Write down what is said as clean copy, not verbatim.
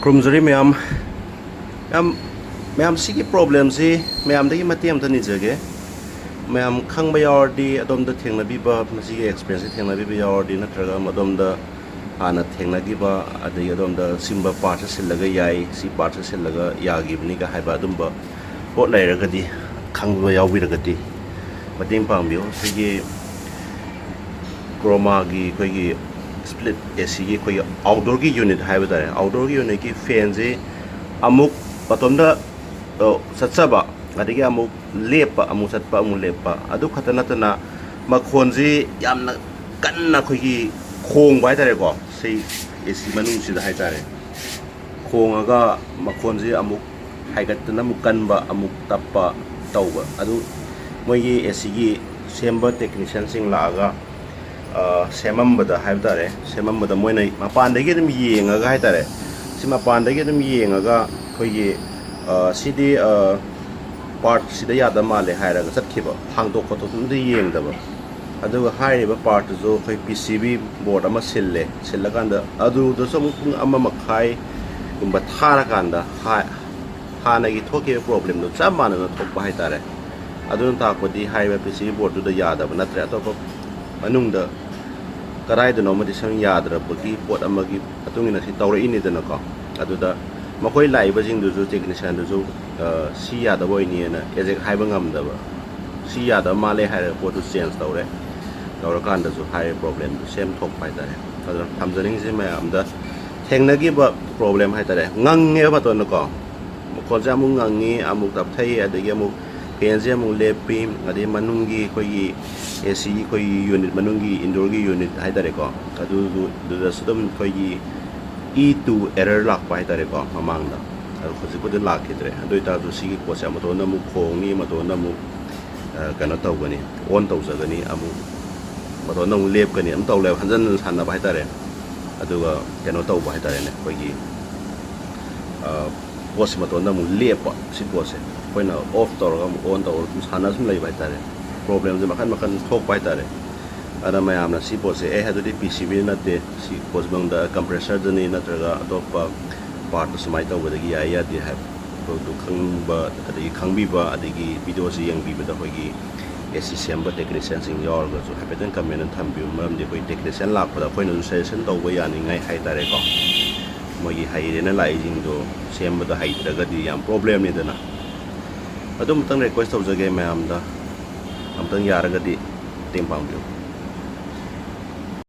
ꯈꯨꯔꯨꯝꯖꯔꯤ ꯃꯌꯥꯝ ꯁꯤꯒꯤ ꯄ꯭ꯔꯣꯕ꯭ꯂꯦꯝꯁꯤ ꯃꯌꯥꯝꯗꯒꯤ ꯃꯇꯦꯡ ꯑꯃꯇ ꯅꯤꯖꯒꯦ ꯃꯌꯥꯝ ꯈꯪꯕ ꯌꯥꯎꯔꯗꯤ ꯑꯗꯣꯝꯗ ꯊꯦꯡꯅꯕꯤꯕ ꯃꯁꯤꯒꯤ ꯑꯦꯛꯁꯄꯤꯔꯤꯌꯦꯟꯁꯁꯤ ꯊꯦꯡꯅꯕꯤꯕ ꯌꯥꯎꯔꯗꯤ ꯅꯠꯇ꯭ꯔꯒ ꯑꯗꯣꯝꯗ ꯍꯥꯟꯅ ꯊꯦꯡꯅꯈꯤꯕ ꯑꯗꯒꯤ ꯑꯗꯣꯝꯗ ꯁꯤꯒꯨꯝꯕ ꯄꯥꯔꯠꯁꯦ ꯁꯤꯜꯂꯒ ꯌꯥꯏ ꯁꯤ ꯄꯥꯔꯠꯁꯦ ꯁꯤꯜꯂꯒ ꯌꯥꯈꯤꯕꯅꯤꯒ ꯍꯥꯏꯕ ꯑꯗꯨꯝꯕ ꯄꯣꯠ ꯂꯩꯔꯒꯗꯤ ꯈꯪꯕ ꯌꯥꯎꯕꯤꯔꯒꯗꯤ ꯃꯇꯦꯡ ꯄꯥꯡꯕꯤꯌꯨ ꯁꯤꯒꯤ ꯀ꯭ꯔꯣꯃꯥꯒꯤ ꯑꯩꯈꯣꯏꯒꯤ स्प्लिट एसी की आउटडोर की यूनिट है आउटडोर की यूनिट की फैन से अमुक पतोंदा सत्सब अदगी अमुक लेप अमुक सत्प अमुक लेप अदु खत नतना मखोन से यामना कन्ना खोगी खोंग बाय तारेको से एसी मनुंग सिदा हाय तारे खोंगा मखोन से अमुक हाइगतना अमुक कनबा अमुक तप्पा तौबा अदु मोगी एसी की सेम्बर टेक्नीशियन सिंग लागा सेमंबदा हाइब तारे सेमंबदा मोइना मपानदगी अदुम येंगागा हाय तारे सि मपानदगी अदुम येंगागा खोगी सिदी पार्ट सिदा यादा माले हायरागा चटखिबा हांगदोक खतोदुमदि येंगदबा अदुगा हायरिबा पार्ट जो खोई पीसीबी बोर्ड अमा सिल्ले सिल्लकांदा अदुदसु अमुक पुंग अमा मखाय गुंबा थाराकांदा हानागी थोके प्रॉब्लम दो चप मानना थोकबा हाय तारे अदुन ताकपदि हायरिबा पीसीबी बोर्ड दुदा यादबा नत्रे अतोप मनुंगदा करायदनो मदि सम याद्रबगी पोट अमगी अतुंगिना सि तौरइनिदनको अदुदा मखोय लाइबजिंग दुजु टेक्नीशियन दुजु सि यादबोइनिना एजेक हाइबा ngamdaba सि यादा माले हायरे पोटु चेंज तौरे तौरकांदजु हाय प्रॉब्लम सेम थोक पाइतारे अदु थमजनिंग जे मयामदा थेंगनगिबा प्रॉब्लम हायतारे ngange बातोनको मखोजा मु ngangi अमुक तपथै अदगी अमुक पेंजे अमुक लेपि अदि मनुंगी खोई एसी कोई यूनिट मनुंगी इंडोर की यूनिट है तारे को अदु दुदा सुदम कोई E2 एरर लाक पाइ तारे को ममांगदा अदु खुजि को लाक खिद्रे अदु इता दु सिगी पोसे मतो नमु खोंगी मतो नमु कनो तौगनी ऑन तौजगनी अमु मतो नमु लेपगनी अम तौले हंजन सानना बाय तारे अदुगा कनो तौबा है तारे ने कोई पोसे मतो नमु लेप सि पोसे कोइना ऑफ तौरगा ऑन तौर साना सुम लै बाय तारे प्रॉब्लम जो मखन मखन थोक पाइ तारे अदा मयामना सी पोसे ए हदुदि पीसीबी नते सी पोसबंगदा कंप्रेसर जनी नत्रगा अतोपा पार्ट समाय तौबदगी या दि है तो खंगबा अदगी खंगबिबा अदगी वीडियो से यंगबिबदा होगी एसी सेम्बर टेक्नीशियन सिंग यारगा जो हैपेटन कमेंट थंबिउ मरमदि कोई टेक्नीशियन लाखदा कोइना सजेशन तौबा यानिंगाय हाय तारे को मोगी हाइरेना लाइजिंग दो सेम्बदा हाइद्रगदि याम प्रॉब्लम निदना अदुम तंग रिक्वेस्ट तौजगे मयामदा अमतंग यारगदि टेम पांबिउ